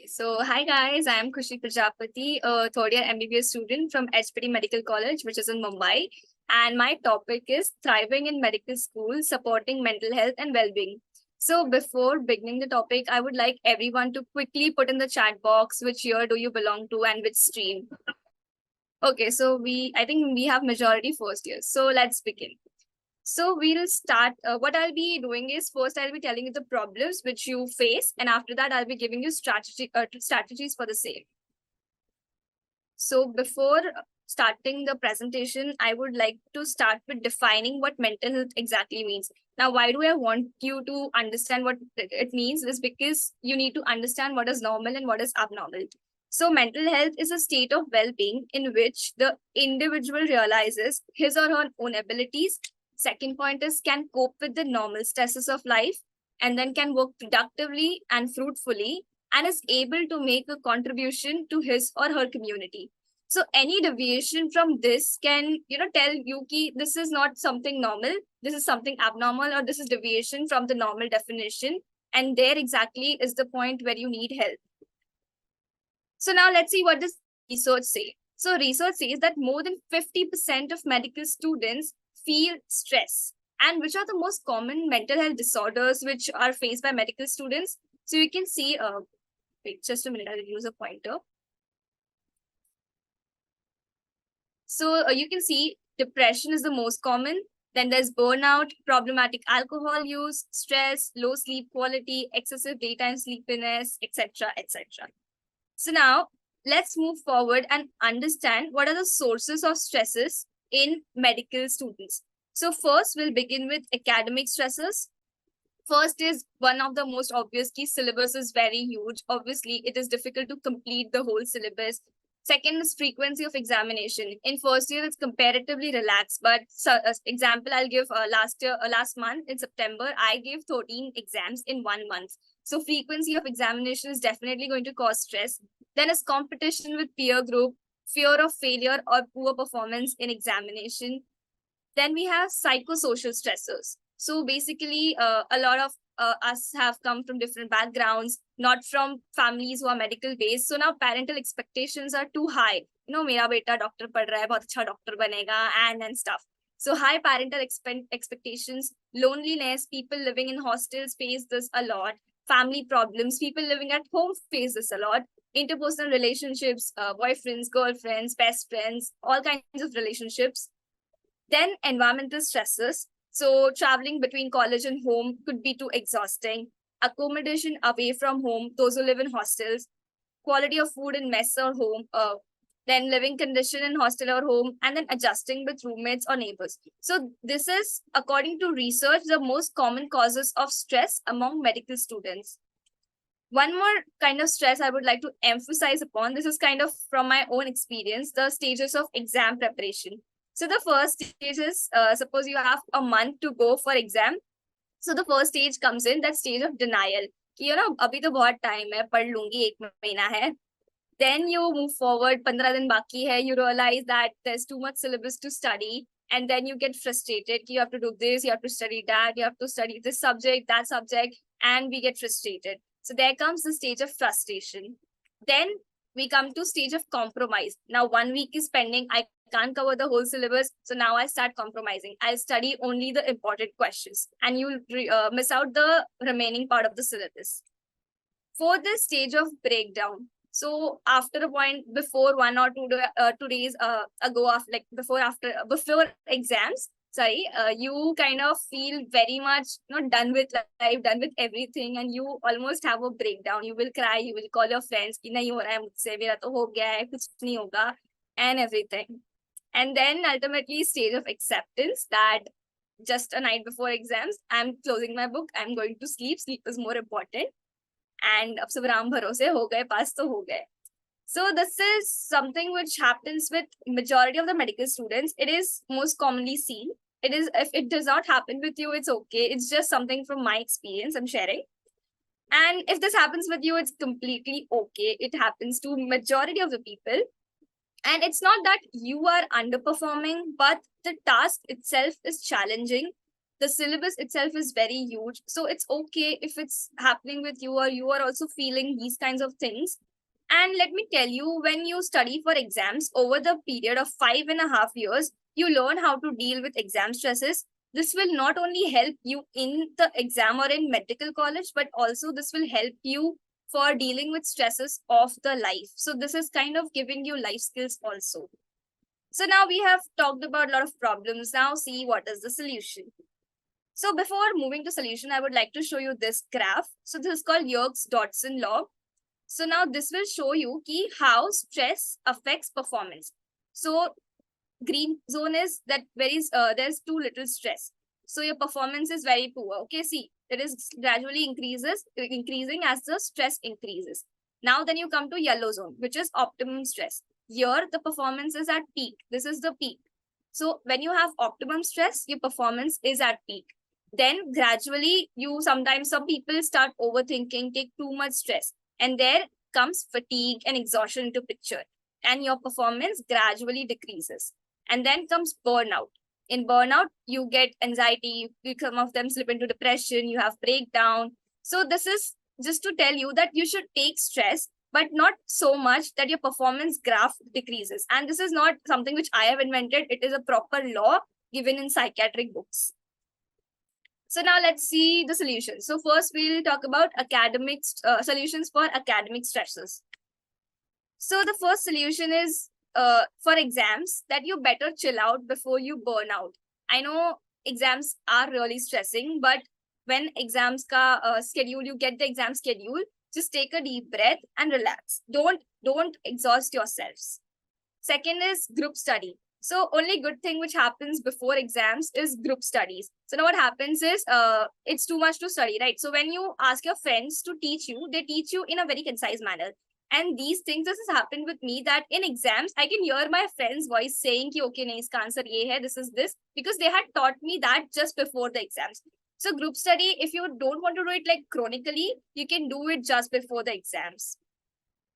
So hi guys, I am Khushi Prajapati, a third year MBBS student from HPD Medical College, which is in Mumbai. And my topic is thriving in medical school, supporting mental health and well-being. So before beginning the topic, I would like everyone to quickly put in the chat box which year do you belong to and which stream. Okay, so I think we have majority first years. So let's begin. So we'll start. What I'll be doing is first I'll be telling you the problems which you face, and after that I'll be giving you strategies for the same. So before starting the presentation, I would like to start with defining what mental health exactly means. Now, why do I want you to understand what it means? Is because you need to understand what is normal and what is abnormal. So mental health is a state of well-being in which the individual realizes his or her own abilities. Second point is can cope with the normal stresses of life and then can work productively and fruitfully and is able to make a contribution to his or her community. So any deviation from this can, tell you ki this is not something normal, this is something abnormal, or this is deviation from the normal definition. And there exactly is the point where you need help. So now let's see what does research say. So research says that more than 50% of medical students feel stress. And which are the most common mental health disorders which are faced by medical students? So you can see, wait, just a minute, I'll use a pointer. So you can see depression is the most common. Then there's burnout, problematic alcohol use, stress, low sleep quality, excessive daytime sleepiness, etc., etc. So now let's move forward and understand what are the sources of stresses in medical students. So first we'll begin with academic stresses. First is one of the most obvious key syllabus is very huge. Obviously, it is difficult to complete the whole syllabus. Second is frequency of examination. In first year, it's comparatively relaxed. But example, I'll give last month in September, I gave 13 exams in 1 month. So frequency of examination is definitely going to cause stress. Then is competition with peer group, fear of failure or poor performance in examination. Then we have psychosocial stressors. So basically, a lot of us have come from different backgrounds, not from families who are medical based. So now parental expectations are too high. Mera beta doctor pad raha hai, bahut acha doctor banega, and stuff. So high parental expectations, loneliness, people living in hostels face this a lot. Family problems, people living at home face this a lot. Interpersonal relationships, boyfriends, girlfriends, best friends, all kinds of relationships. Then environmental stresses. So traveling between college and home could be too exhausting. Accommodation away from home, those who live in hostels. Quality of food in mess or home. Then living condition in hostel or home, and then adjusting with roommates or neighbors. So this is, according to research, the most common causes of stress among medical students. One more kind of stress I would like to emphasize upon, this is kind of from my own experience, the stages of exam preparation. So the first stage is, suppose you have a month to go for exam. So the first stage comes in, that stage of denial. Abhi to bahut time hai, pad lungi, 1 mahina hai. Then you move forward, 15 din baki hai, you realize that there's too much syllabus to study. And then you get frustrated. You have to do this, you have to study that, you have to study this subject, that subject, and we get frustrated. So there comes the stage of frustration. Then we come to stage of compromise. Now 1 week is pending. I can't cover the whole syllabus. So now I start compromising. I'll study only the important questions and you'll miss out the remaining part of the syllabus. For this stage of breakdown, so after a point, before 1 or 2 days ago, before exams, you kind of feel very much done with life, done with everything, and you almost have a breakdown. You will cry, you will call your friends, ki nahi ho raha hai mujhse, mera to ho gaya hai, kuch nahi hoga, and everything. And then ultimately stage of acceptance, that just a night before exams, I'm closing my book, I'm going to sleep. Sleep is more important. And ab sab raam bharose ho gaye, pass to ho gaye. So this is something which happens with majority of the medical students. It is most commonly seen. It is, if it does not happen with you, it's okay. It's just something from my experience I'm sharing. And if this happens with you, it's completely okay. It happens to majority of the people. And it's not that you are underperforming, but the task itself is challenging. The syllabus itself is very huge. So it's okay if it's happening with you or you are also feeling these kinds of things. And let me tell you, when you study for exams over the period of 5.5 years, you learn how to deal with exam stresses. This will not only help you in the exam or in medical college, but also this will help you for dealing with stresses of the life. So this is kind of giving you life skills also. So now we have talked about a lot of problems. Now see what is the solution. So before moving to solution, I would like to show you this graph. So this is called Yerkes-Dodson law. So now this will show you how stress affects performance. So green zone is that there's too little stress. So your performance is very poor. Okay, see, it is gradually increasing as the stress increases. Now then you come to yellow zone, which is optimum stress. Here the performance is at peak. This is the peak. So when you have optimum stress, your performance is at peak. Then gradually some people start overthinking, take too much stress. And there comes fatigue and exhaustion into picture. And your performance gradually decreases. And then comes burnout. In burnout, you get anxiety, some of them slip into depression, you have breakdown. So this is just to tell you that you should take stress, but not so much that your performance graph decreases. And this is not something which I have invented. It is a proper law given in psychiatric books. So now let's see the solutions. So first we'll talk about solutions for academic stresses. So the first solution is for exams that you better chill out before you burn out. I know exams are really stressing, but when exams schedule, you get the exam schedule, just take a deep breath and relax. Don't exhaust yourselves. Second is group study. So only good thing which happens before exams is group studies. So now what happens is it's too much to study, right? So when you ask your friends to teach you, they teach you in a very concise manner. And these things, this has happened with me that in exams, I can hear my friend's voice saying, ki, okay, nahi, iska answer ye hai, this is this, because they had taught me that just before the exams. So group study, if you don't want to do it like chronically, you can do it just before the exams.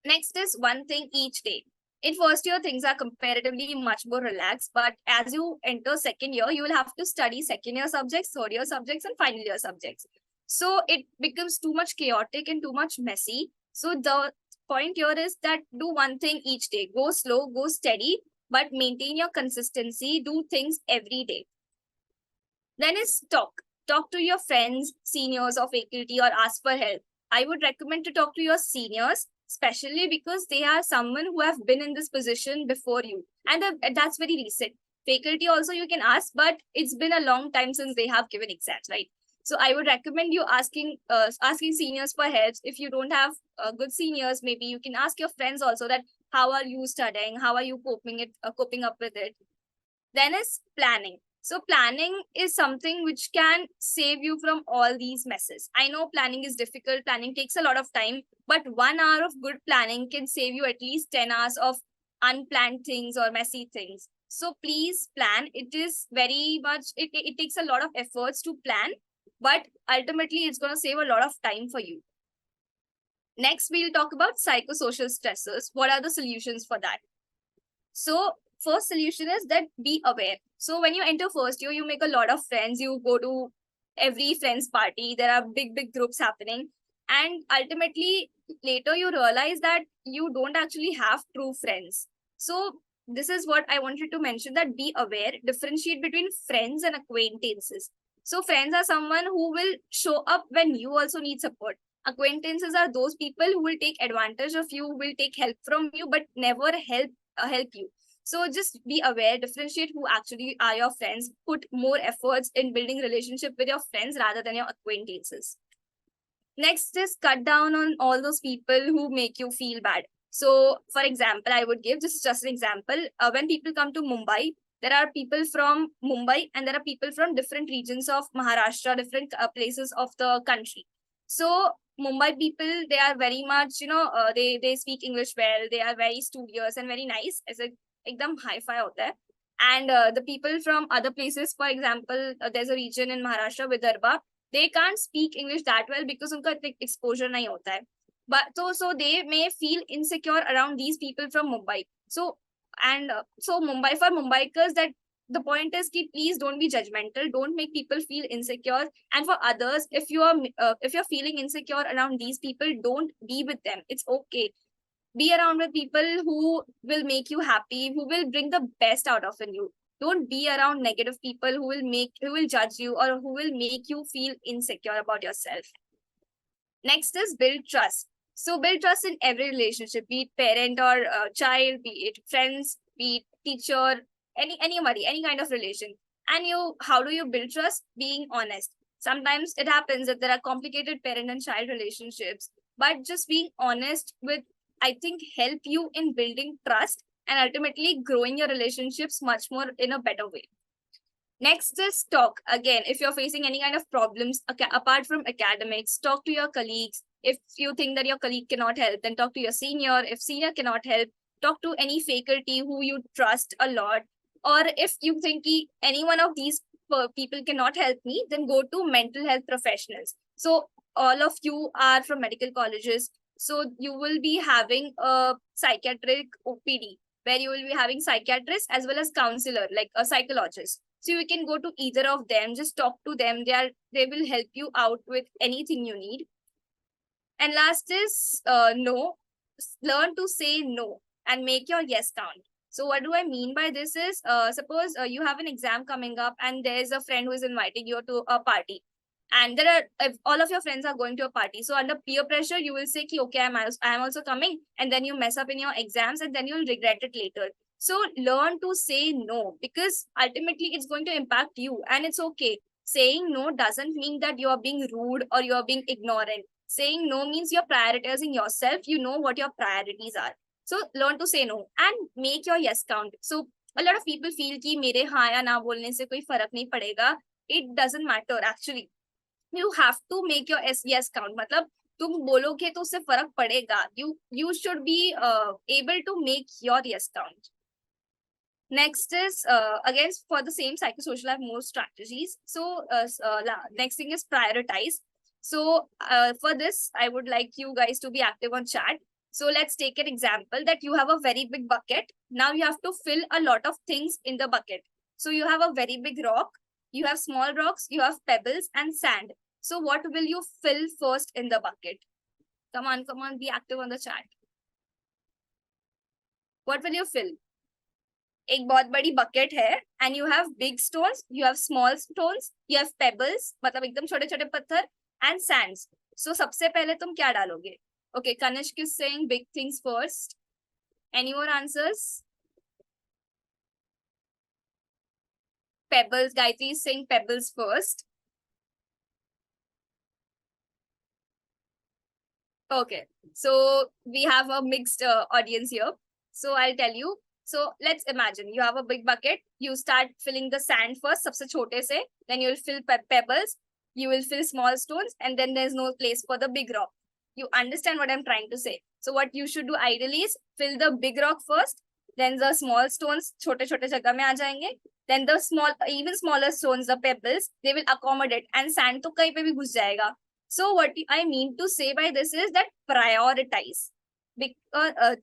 Next is one thing each day. In first year, things are comparatively much more relaxed, but as you enter second year, you will have to study second year subjects, third year subjects, and final year subjects. So it becomes too much chaotic and too much messy. So the point here is that do one thing each day. Go slow, go steady, but maintain your consistency. Do things every day. Then is talk. Talk to your friends, seniors or faculty, or ask for help. I would recommend to talk to your seniors, especially because they are someone who have been in this position before you. And that's very recent. Faculty also you can ask, but it's been a long time since they have given exams, right? So I would recommend you asking seniors for help. If you don't have good seniors, maybe you can ask your friends also that how are you studying? How are you coping up with it? Then is planning. So planning is something which can save you from all these messes. I know planning is difficult. Planning takes a lot of time, but 1 hour of good planning can save you at least 10 hours of unplanned things or messy things. So please plan. It is very much, it takes a lot of efforts to plan, but ultimately it's going to save a lot of time for you. Next, we'll talk about psychosocial stressors. What are the solutions for that? So first solution is that be aware. So when you enter first year, you make a lot of friends. You go to every friend's party. There are big groups happening. And ultimately, later you realize that you don't actually have true friends. So this is what I wanted to mention, that be aware, differentiate between friends and acquaintances. So friends are someone who will show up when you also need support. Acquaintances are those people who will take advantage of you, will take help from you, but never help you. So just be aware, differentiate who actually are your friends, put more efforts in building relationship with your friends rather than your acquaintances. Next is cut down on all those people who make you feel bad. So for example, I would give just an example. When people come to Mumbai, there are people from Mumbai and there are people from different regions of Maharashtra, different places of the country. So Mumbai people, they are very much, they speak English well. They are very studious and very nice. As a ekdam hi-fi hota hai. And the people from other places, for example, there's a region in Maharashtra, Vidarbha, they can't speak English that well because unka exposure nahi hota hai. But so they may feel insecure around these people from Mumbai. So Mumbai, for Mumbaikars, that the point is ki please don't be judgmental. Don't make people feel insecure. And for others, if you're feeling insecure around these people, don't be with them. It's okay. Be around with people who will make you happy, who will bring the best out of in you. Don't be around negative people who will judge you or who will make you feel insecure about yourself. Next is build trust. So build trust in every relationship, be it parent or child, be it friends, be it teacher, anybody, any kind of relation. And how do you build trust? Being honest. Sometimes it happens that there are complicated parent and child relationships, but just being honest with, I think, help you in building trust and ultimately growing your relationships much more in a better way. Next is talk. Again, if you're facing any kind of problems apart from academics, talk to your colleagues. If you think that your colleague cannot help, then talk to your senior. If senior cannot help, talk to any faculty who you trust a lot. Or if you think any one of these people cannot help me, then go to mental health professionals. So all of you are from medical colleges. So you will be having a psychiatric OPD where you will be having psychiatrists as well as counselor, like a psychologist. So you can go to either of them, just talk to them. They will help you out with anything you need. And last is no. Learn to say no and make your yes count. So what do I mean by this is, suppose you have an exam coming up and there's a friend who is inviting you to a party. And if all of your friends are going to a party. So under peer pressure, you will say, okay, I'm also coming. And then you mess up in your exams and then you'll regret it later. So learn to say no, because ultimately it's going to impact you and it's okay. Saying no doesn't mean that you are being rude or you are being ignorant. Saying no means you're prioritizing yourself. You know what your priorities are. So learn to say no and make your yes count. So a lot of people feel कि मेरे हाँ या ना बोलने से कोई फर्क नहीं पड़ेगा. It doesn't matter actually. You have to make your yes count. मतलब तुम बोलोगे तो उससे फर्क पड़ेगा. You should be able to make your yes count. Next is, again, for the same psychosocial, I have more strategies. So next thing is prioritize. So for this, I would like you guys to be active on chat. So let's take an example that you have a very big bucket. Now you have to fill a lot of things in the bucket. So you have a very big rock, you have small rocks, you have pebbles and sand. So what will you fill first in the bucket? Come on, be active on the chat. What will you fill? एक बहुत बड़ी bucket है and you have big stones, you have small stones, you have pebbles, मतलब एकदम छोटे छोटे पत्थर and sands. So सबसे पहले तुम क्या डालोगे? Okay, Kanishk is saying big things first. Any more answers? Pebbles. Gayatri is saying pebbles first. Okay, so we have a mixed audience here. So I'll tell you. So let's imagine you have a big bucket. You start filling the sand first, सबसे छोटे से. Then you'll fill pebbles. You will fill small stones, and then there's no place for the big rock. You understand what I'm trying to say? So what you should do ideally is fill the big rock first. Then the small stones छोटे छोटे जगह में आ जाएंगे. Then the even smaller stones, the pebbles, they will accommodate, and sand तो कहीं पे भी घुस जाएगा. So what I mean to say by this is that prioritize. Because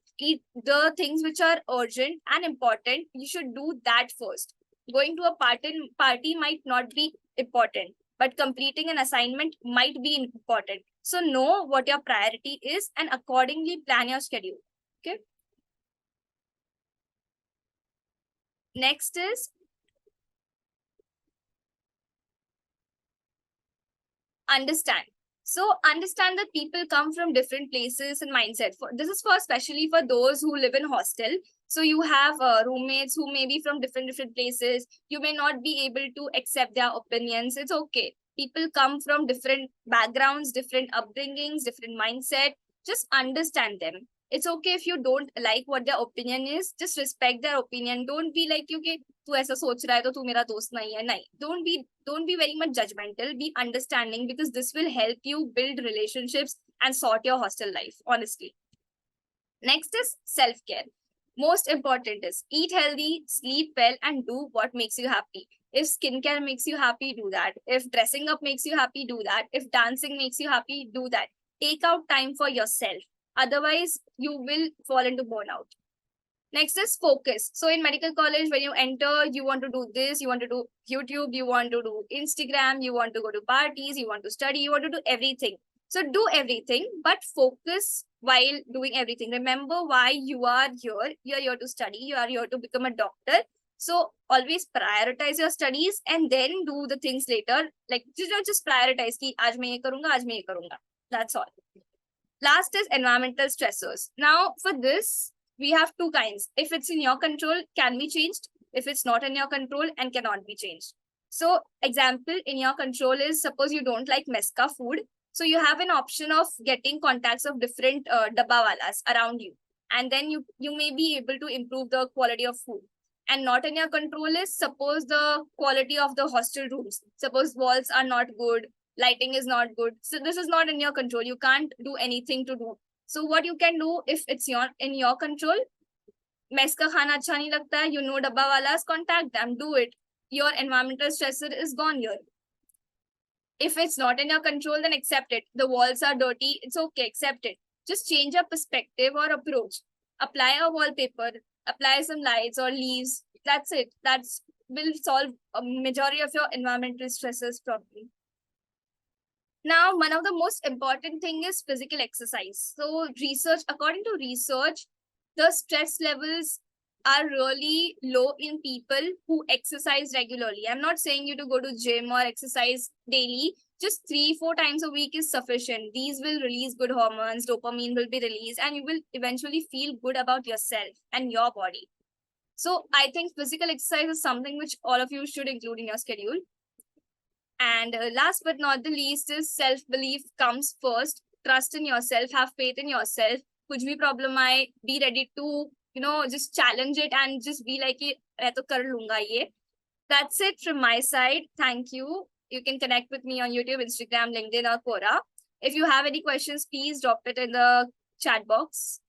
the things which are urgent and important, you should do that first. Going to a party might not be important, but completing an assignment might be important. So know what your priority is and accordingly plan your schedule. Okay. Next is understand. So understand that people come from different places and mindset. This is especially for those who live in hostel. So you have roommates who may be from different places. You may not be able to accept their opinions. It's okay. People come from different backgrounds, different upbringings, different mindset. Just understand them. It's okay if you don't like what their opinion is. Just respect their opinion. Don't be like, okay, तू ऐसा सोच रहा है तो तू मेरा दोस्त नहीं है. नहीं, don't be very much judgmental. Be understanding, because this will help you build relationships and sort your hostel life, honestly. Next is self-care. Most important is eat healthy, sleep well, and do what makes you happy. If skincare makes you happy, do that. If dressing up makes you happy, do that. If dancing makes you happy, do that. Take out time for yourself. Otherwise, you will fall into burnout. Next is focus. So in medical college, when you enter, you want to do this, you want to do YouTube, you want to do Instagram, you want to go to parties, you want to study, you want to do everything. So do everything, but focus while doing everything. Remember why you are here. You are here to study. You are here to become a doctor. So always prioritize your studies and then do the things later. Like just prioritize ki aaj main ye karunga, aaj main ye karunga. That's all. Last is environmental stressors. Now for this, we have two kinds. If it's in your control, can be changed. If it's not in your control and cannot be changed. So example in your control is, suppose you don't like meska food. So you have an option of getting contacts of different dabbawalas around you. And then you may be able to improve the quality of food. And not in your control is, suppose the quality of the hostel rooms. Suppose walls are not good, lighting is not good. So this is not in your control. You can't do anything to do. So what you can do, if it's in your control, mess ka khana acha nahi lagta hai, you know dabba walas, contact them, do it. Your environmental stressor is gone here. If it's not in your control, then accept it. The walls are dirty, it's okay, accept it. Just change your perspective or approach. Apply a wallpaper, apply some lights or leaves. That's it. That's will solve a majority of your environmental stresses problem. Now, one of the most important thing is physical exercise. So according to research, the stress levels are really low in people who exercise regularly. I'm not saying you to go to gym or exercise daily. Just 3-4 times a week is sufficient. These will release good hormones, dopamine will be released, and you will eventually feel good about yourself and your body. So I think physical exercise is something which all of you should include in your schedule. And last but not the least is self-belief comes first. Trust in yourself, have faith in yourself. Kuch bhi problem aaye, be ready to, just challenge it and just be like, "Main to kar lunga ye." That's it from my side. Thank you. You can connect with me on YouTube, Instagram, LinkedIn, or Quora. If you have any questions, please drop it in the chat box.